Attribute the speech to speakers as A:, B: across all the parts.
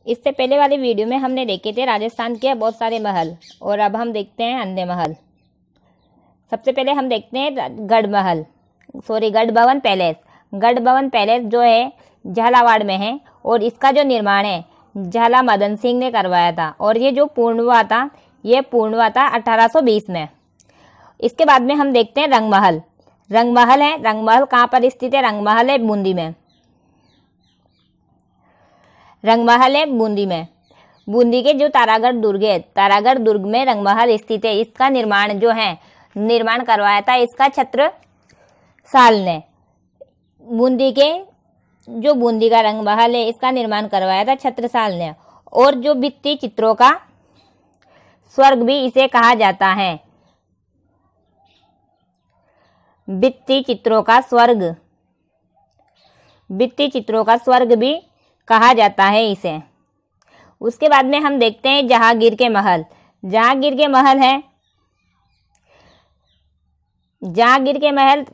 A: इससे पहले वाली वीडियो में हमने देखे थे राजस्थान के बहुत सारे महल, और अब हम देखते हैं अन्य महल। सबसे पहले हम देखते हैं गढ़ भवन पैलेस। गढ़ भवन पैलेस जो है झालावाड़ में है, और इसका जो निर्माण है झाला मदन सिंह ने करवाया था, और ये जो पूर्ण हुआ था ये पूर्ण हुआ था 1820 में। इसके बाद में हम देखते हैं रंगमहल। रंगमहल है, रंगमहल कहाँ पर स्थित है? रंगमहल है बूंदी में। रंगमहल है बूंदी में। बूंदी के जो तारागढ़ दुर्ग है, तारागढ़ दुर्ग में रंगमहल स्थित है। इसका निर्माण जो है निर्माण करवाया था इसका छत्रसाल ने। बूंदी के जो बूंदी का रंगमहल है इसका निर्माण करवाया था छत्रसाल ने। और जो भित्ति चित्रों का स्वर्ग भी इसे कहा जाता है। भित्ति चित्रों का स्वर्ग, भित्ति चित्रों का स्वर्ग भी कहा जाता है इसे। उसके बाद में हम देखते हैं जहांगीर के महल। जहांगीर के महल है, जहांगीर के महल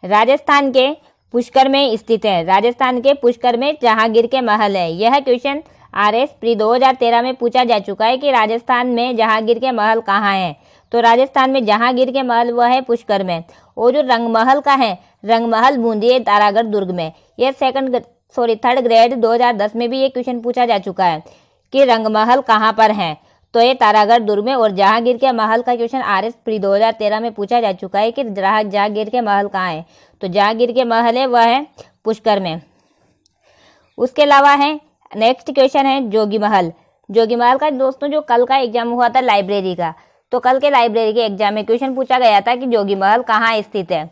A: राजस्थान के पुष्कर में स्थित है। राजस्थान के पुष्कर में जहांगीर के महल है। यह क्वेश्चन RS प्री 2013 में पूछा जा चुका है कि राजस्थान में जहांगीर के महल कहाँ है। तो राजस्थान में जहांगीर के महल वह है पुष्कर में। और जो रंगमहल का है, रंगमहल बूंदी तारागढ़ दुर्ग में। यह थर्ड ग्रेड 2010 में भी ये क्वेश्चन पूछा जा चुका है कि रंगमहल कहाँ पर है। तो ये तारागढ़ दुर्ग में। और जहांगीर के महल का क्वेश्चन RS प्री 2013 में पूछा जा चुका है कि जहांगीर के महल कहाँ है। तो जहांगीर के महल है वह है पुष्कर में। उसके अलावा है नेक्स्ट क्वेश्चन है जोगी महल। जोगी महल का दोस्तों जो कल का एग्जाम हुआ था लाइब्रेरी का, तो कल के लाइब्रेरी के एग्जाम में क्वेश्चन पूछा गया था कि जोगी महल कहाँ स्थित है।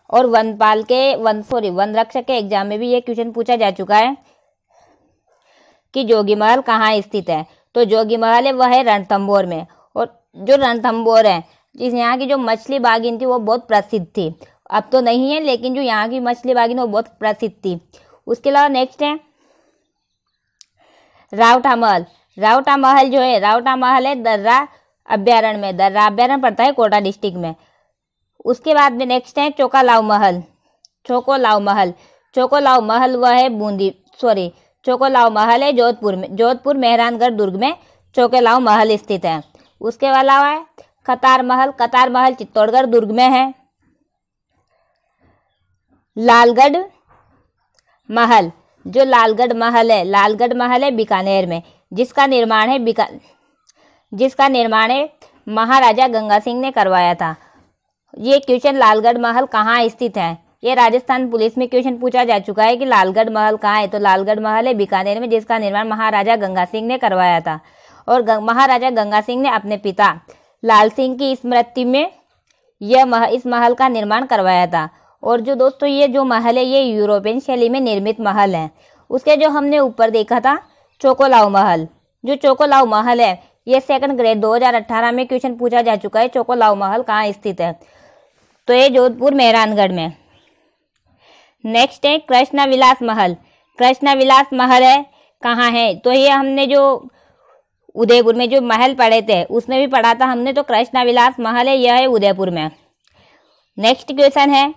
A: और वन रक्षक के एग्जाम में भी ये क्वेश्चन पूछा जा चुका है कि जोगी महल कहाँ स्थित है। तो जोगी महल है वह है रणथंभौर में। और जो रणथंभौर है, जिस यहाँ की जो मछली बागिन थी वो बहुत प्रसिद्ध थी। अब तो नहीं है, लेकिन जो यहाँ की मछली बागिन वो बहुत प्रसिद्ध थी। उसके अलावा नेक्स्ट है रावटा महल। रावटा महल जो है, रावटा महल है दर्रा अभ्यारण्य में। दर्रा अभ्यारण्य पड़ता है कोटा डिस्ट्रिक्ट में। उसके बाद में नेक्स्ट है चोकालाव महल। चोकोलाव महल, चोकोलाव महल वह है चोकोलाव महल है जोधपुर में। जोधपुर मेहरानगढ़ दुर्ग में चोकोलाव महल स्थित है। उसके अलावा है कतार महल। कतार महल चित्तौड़गढ़ दुर्ग में है। लालगढ़ महल, जो लालगढ़ महल है बीकानेर में, जिसका निर्माण है महाराजा गंगा सिंह ने करवाया था। ये क्वेश्चन लालगढ़ महल कहाँ स्थित है, ये राजस्थान पुलिस में क्वेश्चन पूछा जा चुका है कि लालगढ़ महल कहाँ है। तो लालगढ़ महल है बीकानेर में, जिसका निर्माण महाराजा गंगा सिंह ने करवाया था। और महाराजा गंगा सिंह ने अपने पिता लाल सिंह की स्मृति में इस महल का निर्माण करवाया था। और जो दोस्तों ये जो महल है ये यूरोपियन शैली में निर्मित महल है। उसके जो हमने ऊपर देखा था चोकोलाव महल, जो चोकोलाव महल है ये सेकंड ग्रेड 2018 में क्वेश्चन पूछा जा चुका है चोकोलाव महल कहाँ स्थित है। तो ये जोधपुर मेहरानगढ़ में। नेक्स्ट है कृष्ण विलास महल। कृष्ण विलास महल है कहाँ है? तो ये हमने जो उदयपुर में जो महल पढ़े थे उसमें भी पढ़ा था हमने। तो कृष्ण विलास महल है, यह है उदयपुर में। नेक्स्ट क्वेश्चन है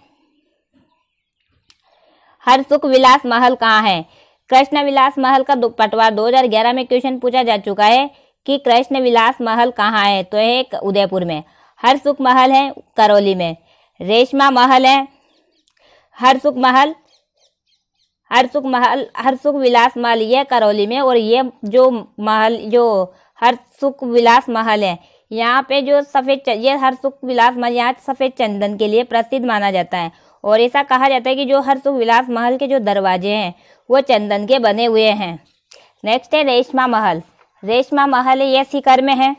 A: हरसुख विलास महल कहाँ है? कृष्ण विलास महल का पटवार 2011 में क्वेश्चन पूछा जा चुका है कि कृष्ण विलास महल कहाँ है। तो है उदयपुर में। हरसुख महल है करौली में। रेशमा महल है हरसुख विलास महल यह करौली में। और ये जो महल जो हरसुख विलास महल है यहाँ पे जो ये हरसुख विलास महल यहाँ सफेद चंदन के लिए प्रसिद्ध माना जाता है। और ऐसा कहा जाता है कि जो हरसुख विलास महल के जो दरवाजे हैं वो चंदन के बने हुए हैं। नेक्स्ट है रेशमा महल। रेशमा महल है यह सीकर में है।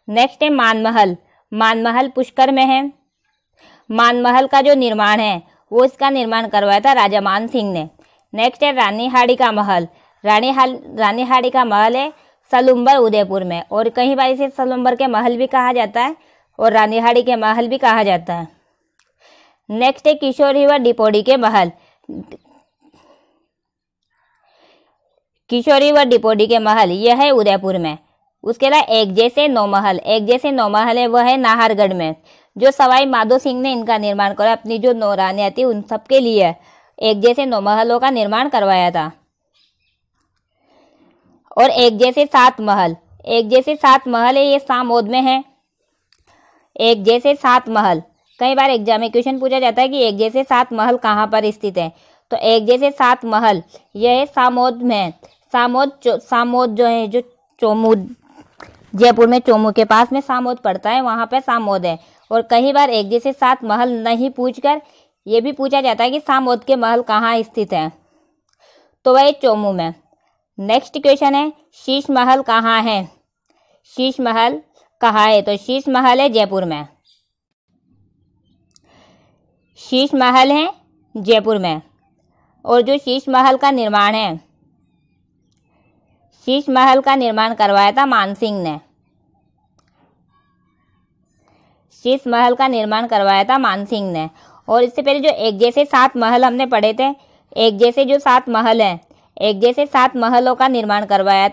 A: नेक्स्ट है मानमहल। मानमहल पुष्कर में है। मानमहल का जो निर्माण है वो इसका निर्माण करवाया था राजा मान सिंह ने। नेक्स्ट है रानीहाड़ी का महल। रानीहाड़ी का महल है सलुम्बर उदयपुर में। और कई बार इसे सलुम्बर के महल भी कहा जाता है और रानीहाड़ी के महल भी कहा जाता है। नेक्स्ट है किशोरी व डिपोडी के महल। किशोरी व डिपोडी के महल यह है उदयपुर में। उसके अलावा एक जैसे नौ महल है वह है नाहरगढ़ में। जो सवाई माधो सिंह ने इनका निर्माण करा, अपनी जो नौ रानियां थी उन सबके लिए एक जैसे नौ महलों का निर्माण करवाया था। और एक जैसे 7 महल, एक जैसे 7 महल है, ये सामोद में है। एक जैसे 7 महल, कई बार एग्जाम में क्वेश्चन पूछा जाता है कि एक जैसे 7 महल कहाँ पर स्थित है, तो एक जैसे 7 महल यह सामोद में है। सामोद जो है, जो चोमू, जयपुर में चोमू के पास में सामोद पड़ता है, वहां पर सामोद है। और कई बार एक जैसे 7 महल नहीं पूछकर यह भी पूछा जाता है कि सामोद के महल कहाँ स्थित है, तो वह चोमू में। नेक्स्ट क्वेश्चन है, शीश महल कहाँ है? शीश महल कहाँ है? तो शीश महल है जयपुर में। शीश महल है जयपुर में। और जो शीश महल का निर्माण है, शीश महल का निर्माण करवाया था मानसिंह ने। शीश महल का निर्माण करवाया था मानसिंह ने। और इससे पहले जो एक जैसे 7 महल हमने पढ़े थे, एक जैसे जो 7 महल है, एक जैसे 7 महलों का निर्माण करवाया,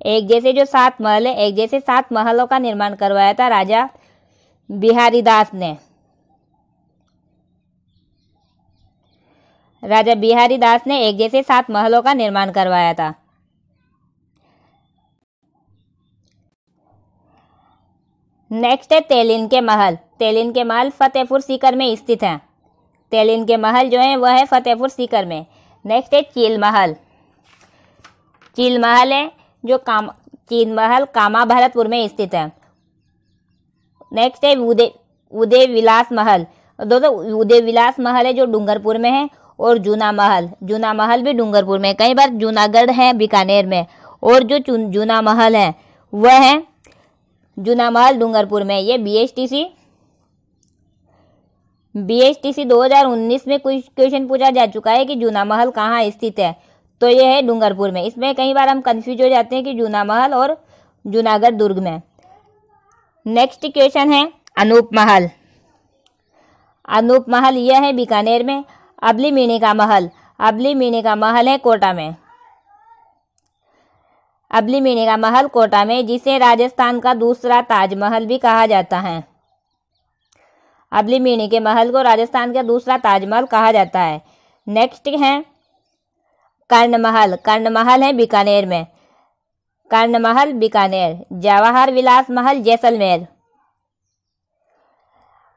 A: एक जैसे जो 7 महल है, एक जैसे 7 महलों का निर्माण करवाया था राजा बिहारी दास ने। राजा बिहारी दास ने एक जैसे 7 महलों का निर्माण करवाया था। नेक्स्ट है तेलिन के महल। तेलिन के महल फतेहपुर सीकर में स्थित है। तेलिन के महल जो है वह है फतेहपुर सीकर में। नेक्स्ट है चील महल। चील महल है जो चील महल कामा भरतपुर में स्थित है। नेक्स्ट है उदय विलास महल। दोस्तों उदय विलास महल है जो डूंगरपुर में है। और जूना महल भी डूंगरपुर में। कई बार जूनागढ़ है बीकानेर में, और जो जूना महल है वह है जूना महल डूंगरपुर में। ये बीएसटीसी 2019 में कुछ क्वेश्चन पूछा जा चुका है कि जूना महल कहाँ स्थित है, तो यह है डूंगरपुर में। इसमें कई बार हम कंफ्यूज हो जाते हैं कि जूना महल और जूनागढ़ दुर्ग में। नेक्स्ट क्वेश्चन है अनूप महल। अनूप महल यह है बीकानेर में। अबली मीणी का महल है कोटा में। अबली मीणी का महल कोटा में, जिसे राजस्थान का दूसरा ताजमहल भी कहा जाता है। अबली मीणी के महल को राजस्थान का दूसरा ताजमहल कहा जाता है। नेक्स्ट है कर्ण महल है बीकानेर में। कर्ण महल बीकानेर। जवाहर विलास महल जैसलमेर।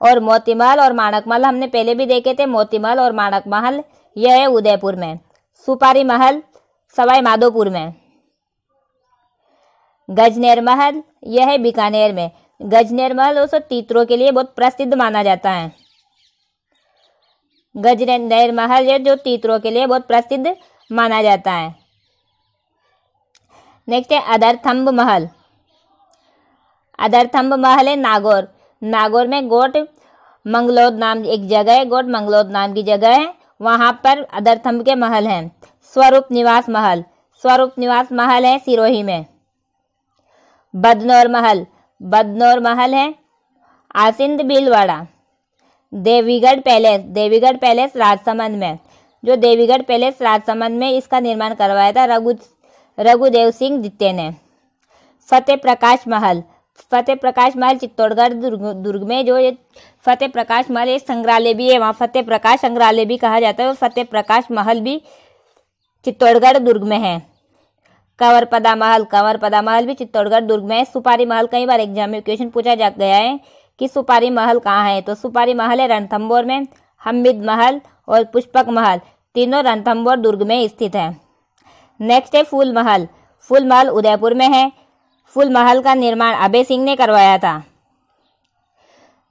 A: और मोती महल और माणक महल हमने पहले भी देखे थे। मोती महल और माणक महल यह है उदयपुर में। सुपारी महल सवाई माधोपुर में। गजनेर महल यह है बीकानेर में। गजनेर महल दोस्तों तीतरों के लिए बहुत प्रसिद्ध माना जाता है। गजनेर महल है जो तीतरों के लिए बहुत प्रसिद्ध माना जाता है। नेक्स्ट है अधरथंब महल। अधरथंब महल है नागौर में। गोट मंगलौद नाम एक जगह है, गोट मंगलौद नाम की जगह है, वहां पर अधरथंब के महल हैं। स्वरूप निवास महल है सिरोही में। बदनौर महल है आसिंद भीलवाड़ा। देवीगढ़ पैलेस राजसमंद में। जो देवीगढ़ पैलेस राजसमंद में, इसका निर्माण करवाया था रघुदेव सिंह द्वितीय ने। फतेह प्रकाश महल चित्तौड़गढ़ दुर्ग में। जो ये फतेह प्रकाश महल एक संग्रहालय भी है, वहाँ फतेह प्रकाश संग्रहालय भी कहा जाता है। और फतेह प्रकाश महल भी चित्तौड़गढ़ दुर्ग में है। कंवरपदा महल भी चित्तौड़गढ़ दुर्ग में है। सुपारी महल, कई बार एग्जाम में क्वेश्चन पूछा जा गया है कि सुपारी महल कहाँ है, तो सुपारी महल है रणथंभौर में। हमीद महल और पुष्पक महल तीनों रणथंभौर दुर्ग में स्थित है। नेक्स्ट है फूल महल उदयपुर में है। फूल महल का निर्माण अभय सिंह ने करवाया था।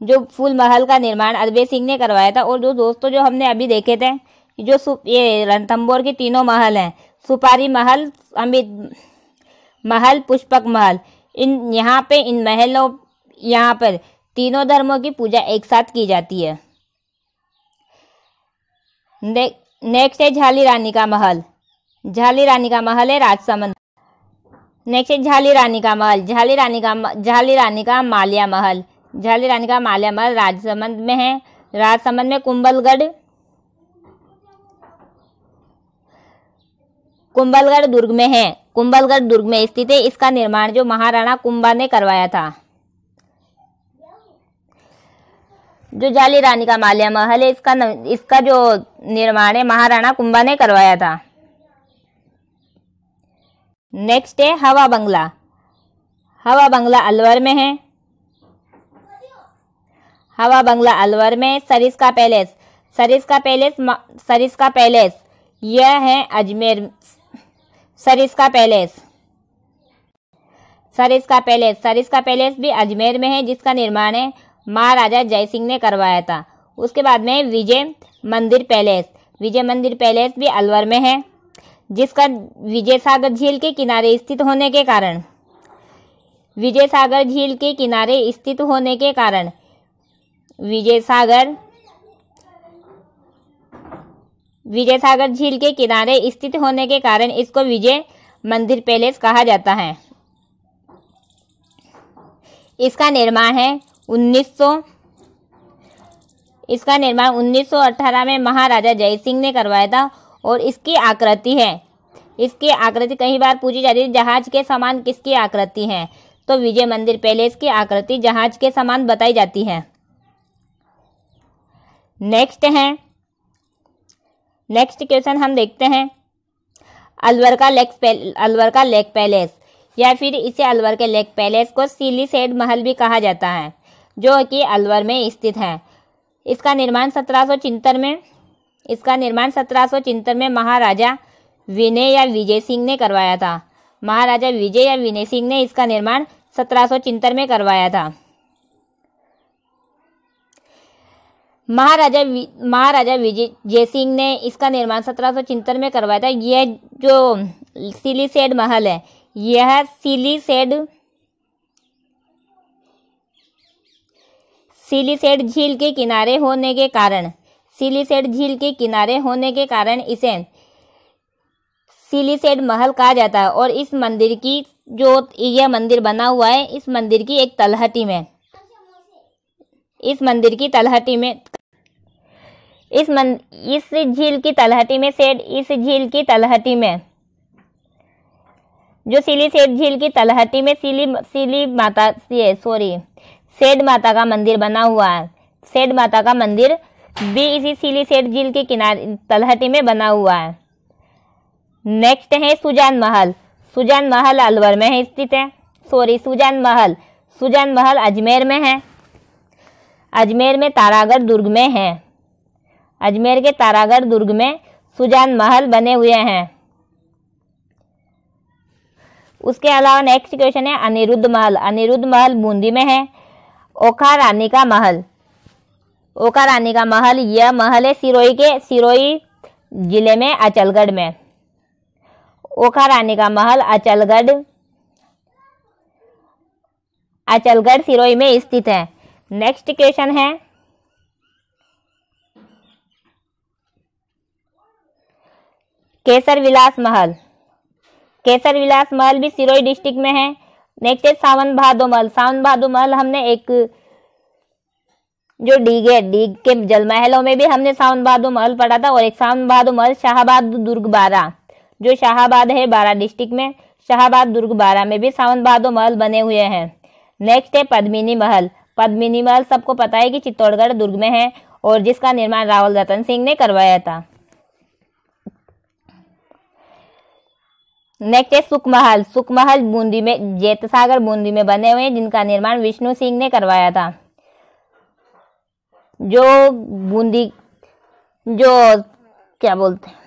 A: जो फूल महल का निर्माण अभय सिंह ने करवाया था। और जो दोस्तों जो हमने अभी देखे थे, जो ये रणथंभौर के तीनों महल हैं, सुपारी महल, अमित महल, पुष्पक महल, इन महलों यहाँ पर तीनों धर्मों की पूजा एक साथ की जाती है। नेक्स्ट है झाली रानी का महल है राजसमंद। नेक्स्ट है झाली रानी का माल्या महल राजसमंद में है। राजसमंद में कुंभलगढ़ दुर्ग में है। कुंभलगढ़ दुर्ग में स्थित है। इसका निर्माण जो महाराणा कुंभा ने करवाया था। जो झाली रानी का माल्या महल है, इसका जो निर्माण है महाराणा कुंभा ने करवाया था। नेक्स्ट है हवा बंगला। हवा बंगला अलवर में है। हवा बंगला अलवर में। Sariska palace. Sariska palace, Sariska palace यह है Ajmer. Sariska palace, Sariska palace, Sariska palace भी अजमेर में है, जिसका निर्माण है महाराजा जयसिंह ने करवाया था। उसके बाद में विजय मंदिर पैलेस। विजय मंदिर पैलेस भी अलवर में है, जिसका विजय सागर झील के किनारे स्थित होने के कारण, विजय सागर झील के किनारे स्थित होने के कारण, विजय सागर झील के किनारे स्थित होने के कारण इसको विजय मंदिर पैलेस कहा जाता है। इसका निर्माण 1918 में महाराजा जयसिंह ने करवाया था। और इसकी आकृति है, इसकी आकृति कई बार पूछी जाती है, जहाज के समान किसकी आकृति है? तो विजय मंदिर पैलेस की आकृति जहाज के समान बताई जाती है। नेक्स्ट क्वेश्चन हम देखते हैं अलवर का लेक पैलेस, या फिर इसे अलवर के लेक पैलेस को सीली सेड महल भी कहा जाता है, जो कि अलवर में स्थित है। इसका निर्माण 1773 में महाराजा विनय या विजय सिंह ने करवाया था। महाराजा विजय या विनय सिंह ने इसका निर्माण 1773 में करवाया था। महाराजा विजय सिंह ने इसका निर्माण 1773 में करवाया था। यह जो सीली सेड महल है, यह सीली सेड झील के किनारे होने के कारण इसे सीली सेड महल कहा जाता है। और इस मंदिर की जो यह मंदिर बना हुआ है, इस मंदिर की एक तलहटी में, इस झील की तलहटी में जो सीली सेड झील की तलहटी में सेड माता का मंदिर बना हुआ है। सेड माता का मंदिर भी इसी सीली सेड झील के किनारे तलहटी में बना हुआ है। नेक्स्ट है सुजान महल। सुजान महल अलवर में स्थित है। सुजान महल अजमेर में है। अजमेर में तारागढ़ दुर्ग में है। अजमेर के तारागढ़ दुर्ग में सुजान महल बने हुए हैं। उसके अलावा नेक्स्ट क्वेश्चन है अनिरुद्ध महल। अनिरुद्ध महल बूंदी में है। ओखा रानी का महल। यह महल है सिरोही जिले में अचलगढ़ में। ओखा रानी का महल अचलगढ़ सिरोही में स्थित है। नेक्स्ट क्वेश्चन है केसर विलास महल। केसर विलास महल भी सिरोही डिस्ट्रिक्ट में है। नेक्स्ट है सावन भादो महल। सावन भादो महल हमने एक जो डीग के जल महलों में भी हमने सावन भादो महल पढ़ा था। और एक सावन भादो महल शाहाबाद दुर्ग बारा, जो शाहाबाद है बारा डिस्ट्रिक्ट में, शाहाबाद दुर्ग बारा में भी सावन भादो महल बने हुए हैं। नेक्स्ट है पद्मिनी महल। पद्मिनी महल सबको पता है कि चित्तौड़गढ़ दुर्ग में है, और जिसका निर्माण रावल रतन सिंह ने करवाया था। नेक्स्ट है सुखमहल। सुखमहल बूंदी में, जेतसागर बूंदी में बने हुए हैं, जिनका निर्माण विष्णु सिंह ने करवाया था। जो बूंदी, जो क्या बोलते हैं,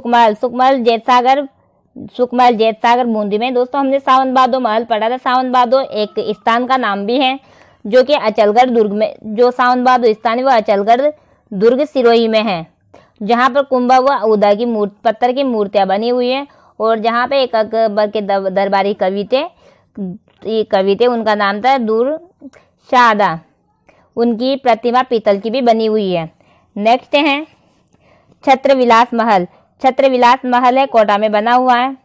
A: सुखमहल जेतसागर बूंदी में। दोस्तों हमने सावन भादो महल पढ़ा था। सावन भादो एक स्थान का नाम भी है, जो कि अचलगढ़ दुर्ग में, जो सावन भादो स्थान है वो अचलगढ़ दुर्ग सिरोही में है, जहाँ पर कुंभा हुआ उदा की पत्थर की मूर्तियां बनी हुई है। और जहाँ पे एक अकबर के दरबारी कवि थे, उनका नाम था दूर शाहदा, उनकी प्रतिमा पीतल की भी बनी हुई है। नेक्स्ट है छत्रविलास महल। छत्रविलास महल है कोटा में बना हुआ है।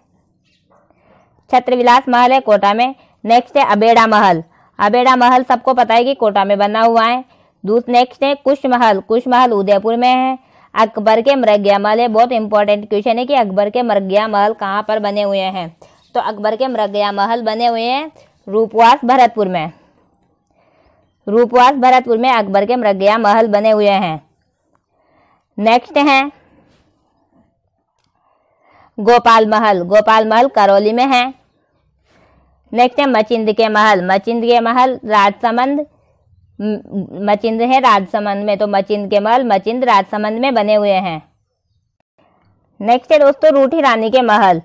A: छत्रविलास महल है कोटा में। नेक्स्ट है अबेड़ा महल। अबेड़ा महल सबको पता है कि कोटा में बना हुआ है। नेक्स्ट है कुश महल। कुश महल उदयपुर में है। अकबर के मृगया महल है। बहुत इंपॉर्टेंट क्वेश्चन है कि अकबर के मृगया महल कहाँ पर बने हुए हैं? तो अकबर के मृगया महल बने हुए हैं रूपवास भरतपुर में। रूपवास भरतपुर में अकबर के मृगया महल बने हुए हैं। नेक्स्ट है गोपाल महल, गोपाल महल करौली में है। नेक्स्ट है मचिंद के महल, मचिंद के महल राजसमंद, मचिंद है राजसमंद में, तो मचिंद के महल मचिंद राजसमंद में बने हुए हैं। नेक्स्ट है दोस्तों रूठी रानी के महल,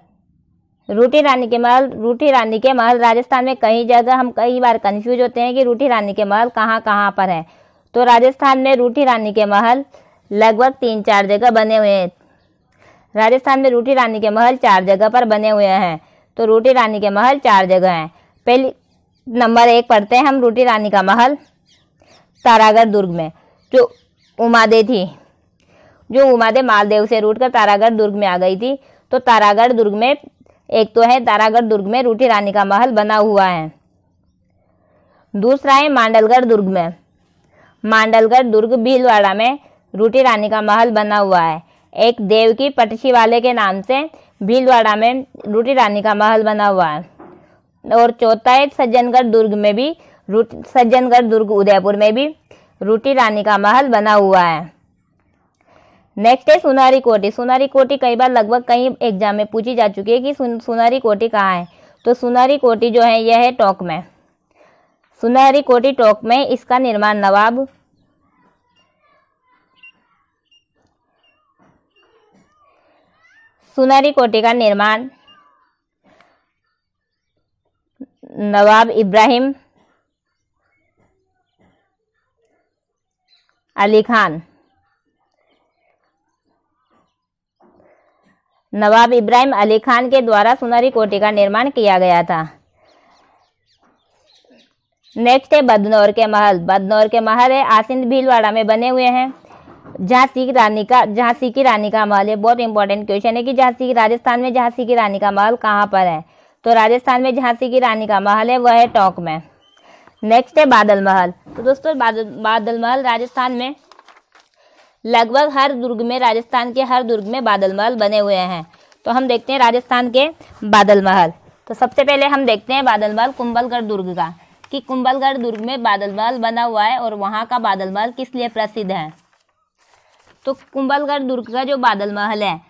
A: रूठी रानी के महल, रूठी रानी के महल राजस्थान में कई जगह हम कई बार कंफ्यूज होते हैं कि रूठी रानी के महल कहाँ कहाँ पर है। तो राजस्थान में रूठी रानी के महल लगभग 3-4 जगह बने हुए हैं। राजस्थान में रूठी रानी के महल 4 जगह पर बने हुए हैं। तो रूठी रानी के महल 4 जगह हैं। पहली नंबर 1 पढ़ते हैं हम रूठी रानी का महल तारागढ़ दुर्ग में, जो उमादे थी, जो उमादे मालदेव से रूट कर तारागढ़ दुर्ग में आ गई थी। तो तारागढ़ दुर्ग में एक तो है तारागढ़ दुर्ग में रूठी रानी का महल बना हुआ है। दूसरा है मांडलगढ़ दुर्ग में, मांडलगढ़ दुर्ग भीलवाड़ा में रूठी रानी का महल बना हुआ है। एक देव की पटशी वाले के नाम से भीलवाड़ा में रूठी रानी का महल बना हुआ है। और चौथा है सज्जनगढ़ दुर्ग में भी, सज्जनगढ़ दुर्ग उदयपुर में भी रूठी रानी का महल बना हुआ है। नेक्स्ट है सुनारी कोठी, सुनारी कोठी कई बार लगभग कई एग्जाम में पूछी जा चुकी है कि सुनारी कोठी कहाँ है। तो सुनारी कोठी जो है यह है टोंक में, सुनारी कोठी टोंक में। इसका निर्माण नवाब सुनारी कोठी का निर्माण नवाब इब्राहिम अली खान, नवाब इब्राहिम अली खान के द्वारा सुनारी कोठी का निर्माण किया गया था। नेक्स्ट है बदनौर के महल, बदनौर के महल है आसिंद भीलवाड़ा में बने हुए हैं। झांसी की रानी का महल है, बहुत इंपॉर्टेंट क्वेश्चन है कि राजस्थान में झांसी की रानी का महल कहाँ पर है। तो राजस्थान में झांसी की रानी का महल है वह है टोंक में। नेक्स्ट है बादल महल, तो दोस्तों बादल महल राजस्थान में लगभग हर दुर्ग में, राजस्थान के हर दुर्ग में बादल महल बने हुए हैं। तो हम देखते हैं राजस्थान के बादल महल। तो सबसे पहले हम देखते हैं बादल महल कुंभलगढ़ दुर्ग का, कि कुंभलगढ़ दुर्ग में बादल महल बना हुआ है और वहाँ का बादल महल किस लिए प्रसिद्ध है। तो कुंभलगढ़ दुर्ग का जो बादल महल है,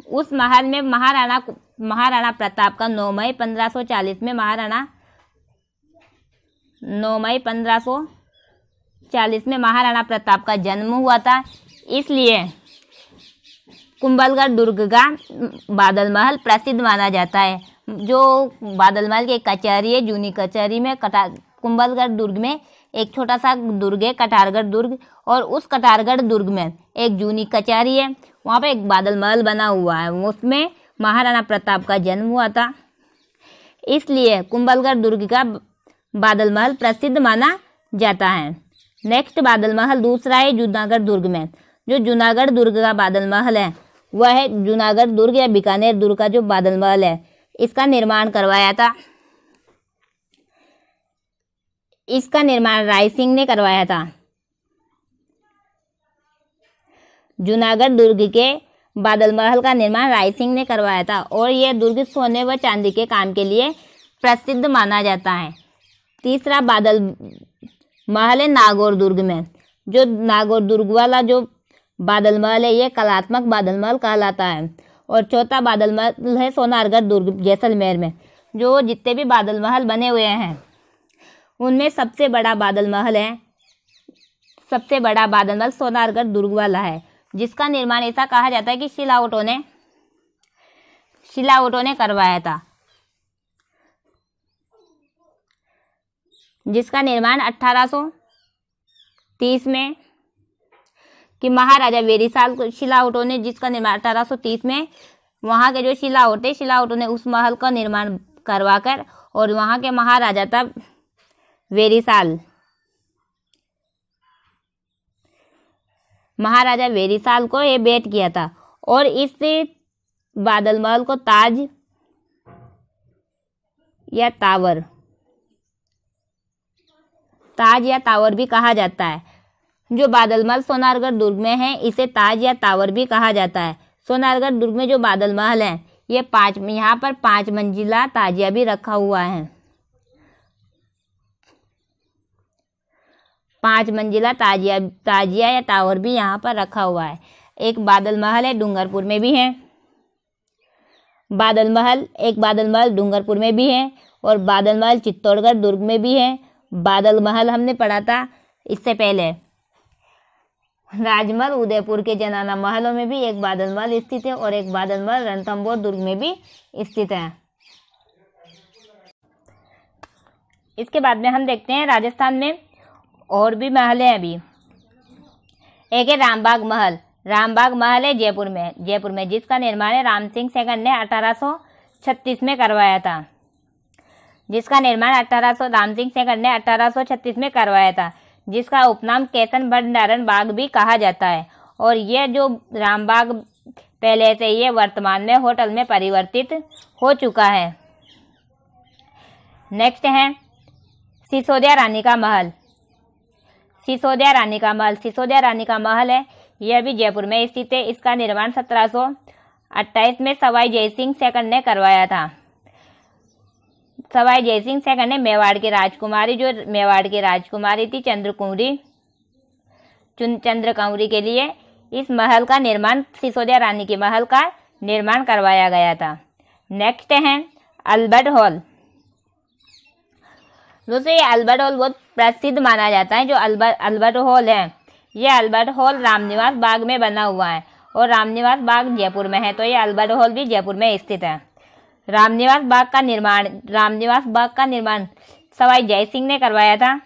A: उस महल में महाराणा प्रताप का 9 मई 1540 में 9 मई 1540 में महाराणा प्रताप का जन्म हुआ था। इसलिए कुंभलगढ़ दुर्ग का बादल महल प्रसिद्ध माना जाता है। जो बादल महल की कचहरी है, जूनी कचहरी में कुंभलगढ़ दुर्ग में एक छोटा सा दुर्ग है कटारगढ़ दुर्ग, और उस कटारगढ़ दुर्ग में एक जूनी कचहरी है, वहाँ पे एक बादल महल बना हुआ है, उसमें महाराणा प्रताप का जन्म हुआ था। इसलिए कुंभलगढ़ दुर्ग का बादल महल प्रसिद्ध माना जाता है। नेक्स्ट बादल महल दूसरा है जूनागढ़ दुर्ग में। जो जूनागढ़ दुर्ग का बादल महल है वह है जूनागढ़ दुर्ग या बीकानेर दुर्ग का जो बादल महल है, इसका निर्माण करवाया था, इसका निर्माण राय सिंह ने करवाया था। जूनागढ़ दुर्ग के बादल महल का निर्माण राय सिंह ने करवाया था और यह दुर्ग सोने व चांदी के काम के लिए प्रसिद्ध माना जाता है। तीसरा बादल महल है नागौर दुर्ग में। जो नागौर दुर्ग वाला जो बादल महल है यह कलात्मक बादल महल कहलाता है। और चौथा बादल महल है सोनारगढ़ दुर्ग जैसलमेर में। जो जितने भी बादल महल बने हुए हैं उनमें सबसे बड़ा बादल महल सोनारगढ़ दुर्ग वाला है, जिसका निर्माण ऐसा कहा जाता है कि शिलावटों ने करवाया था, जिसका निर्माण 1830 में कि महाराजा वेरीसाल को शिलावटों ने, जिसका निर्माण 1830 में वहाँ के जो शिलावटों ने उस महल का निर्माण करवाकर और वहाँ के महाराजा तब महाराजा वेरीसाल को ये भेंट किया था। और इस बादल महल को ताज या टावर भी कहा जाता है। जो बादल महल सोनारगढ़ दुर्ग में है इसे ताज या टावर भी कहा जाता है। सोनारगढ़ दुर्ग में जो बादल महल है ये यहाँ पर 5 मंजिला ताजिया भी रखा हुआ है। 5 मंजिला ताजिया या टावर भी यहाँ पर रखा हुआ है। एक बादल महल है डूंगरपुर में भी है। बादल महल, एक बादल महल डूंगरपुर में भी है और बादल महल चित्तौड़गढ़ दुर्ग में भी है। बादल महल हमने पढ़ा था इससे पहले। राजमहल उदयपुर के जनाना महलों में भी एक बादल महल स्थित है और एक बादल महल रणथंभौर दुर्ग में भी स्थित है। इसके बाद में हम देखते हैं राजस्थान में और भी महल हैं अभी। एक है रामबाग महल। रामबाग महल है जयपुर में जिसका निर्माण है राम सिंह सेकंड ने 1836 में करवाया था। राम सिंह सेकंड ने 1836 में करवाया था, जिसका उपनाम केतन भंडारण बाग भी कहा जाता है। और यह जो रामबाग पहले से ये वर्तमान में होटल में परिवर्तित हो चुका है। नेक्स्ट है सिसोदिया रानी का महल। सिसोदिया रानी का महल है, यह भी जयपुर में स्थित है। इसका निर्माण 1728 में सवाई जयसिंह सेकंड ने करवाया था। सवाई जयसिंह सेकंड ने मेवाड़ की राजकुमारी थी चंद्रकौरी के लिए इस महल का निर्माण, सिसोदिया रानी के महल का निर्माण करवाया गया था। नेक्स्ट है अल्बर्ट हॉल। दोस्तों ये अल्बर्ट हॉल बहुत प्रसिद्ध माना जाता है। जो अल्बर्ट हॉल है, ये अल्बर्ट हॉल रामनिवास बाग में बना हुआ है और रामनिवास बाग जयपुर में है, तो ये अल्बर्ट हॉल भी जयपुर में स्थित है। रामनिवास बाग का निर्माण सवाई जयसिंह ने करवाया था।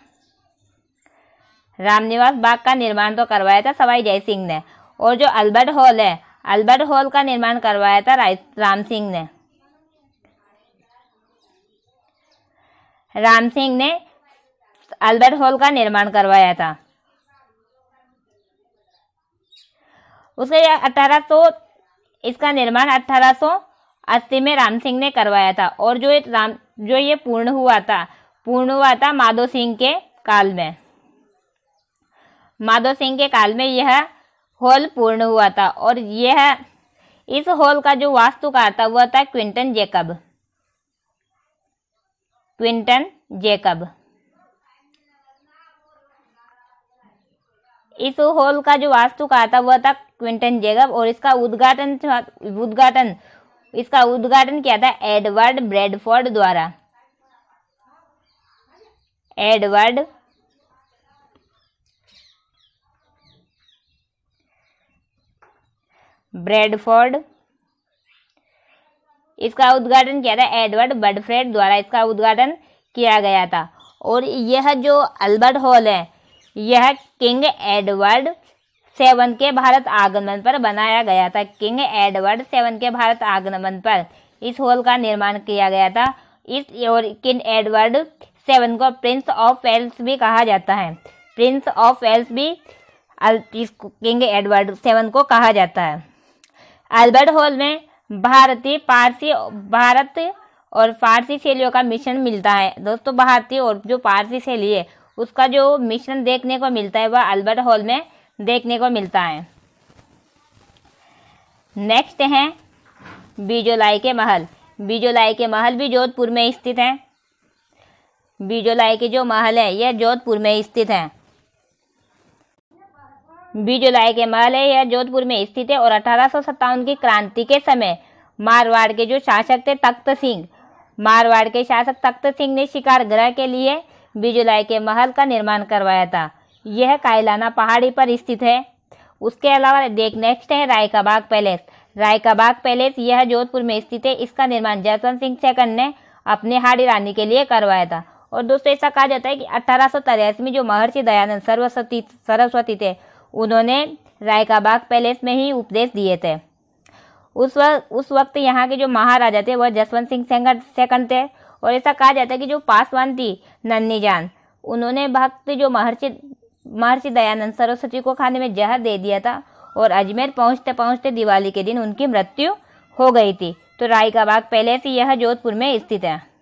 A: रामनिवास बाग का निर्माण तो करवाया था सवाई जयसिंह ने। और जो अल्बर्ट हॉल है, अल्बर्ट हॉल का निर्माण करवाया था राम सिंह ने अल्बर्ट हॉल का निर्माण करवाया था। उसके इसका निर्माण 1880 में राम सिंह ने करवाया था। और जो ये पूर्ण हुआ था माधो सिंह के काल में। यह हॉल पूर्ण हुआ था। और इस हॉल का जो वास्तुकार था वह था क्विंटन जेकब। इस हॉल का जो वास्तुकार था वह था क्विंटन जेकब और इसका उद्घाटन किया था एडवर्ड ब्रैडफोर्ड द्वारा। इसका उद्घाटन किया था एडवर्ड बडफ्रेड द्वारा इसका उद्घाटन किया गया था। और यह जो अल्बर्ट हॉल है, यह किंग एडवर्ड 7 के भारत आगमन पर बनाया गया था। किंग एडवर्ड 7 के भारत आगमन पर इस हॉल का निर्माण किया गया था। और किंग एडवर्ड 7 को प्रिंस ऑफ वेल्स भी कहा जाता है। किंग एडवर्ड 7 को कहा जाता है। अल्बर्ट हॉल में भारत और फारसी शैलियों का मिश्रण मिलता है। दोस्तों भारतीय और जो फारसी शैली है उसका जो मिश्रण देखने को मिलता है वह अल्बर्ट हॉल में देखने को मिलता है। नेक्स्ट है बिजोलाई के महल। बिजोलाई के महल भी जोधपुर में स्थित है। बिजोलाई के जो महल है यह जोधपुर में स्थित है। बिजोलाई के महल है यह जोधपुर में स्थित है। और 1857 की क्रांति के समय मारवाड़ के जो शासक थे तख्त सिंह ने शिकार गृह के लिए बिजोलाई के महल का निर्माण करवाया था। यह कायलाना पहाड़ी पर स्थित है। उसके अलावा नेक्स्ट है राय का बाग पैलेस। यह जोधपुर में स्थित है। इसका निर्माण जसवंत सिंह सेकंड ने अपने हाड़ी रानी के लिए करवाया था। और दोस्तों ऐसा कहा जाता है कि 1883 में जो महर्षि दयानंद सरस्वती थे उन्होंने राय का बाग पैलेस में ही उपदेश दिए थे। उस वक्त यहाँ के जो महाराजा थे वह जसवंत सिंह सेकंड थे। और ऐसा कहा जाता है कि जो पासवान थी नन्नी जान, उन्होंने भक्त जो महर्षि दयानंद सरस्वती को खाने में जहर दे दिया था और अजमेर पहुंचते पहुंचते दिवाली के दिन उनकी मृत्यु हो गई थी। तो राय का बाग पैलेस यह जोधपुर में स्थित है।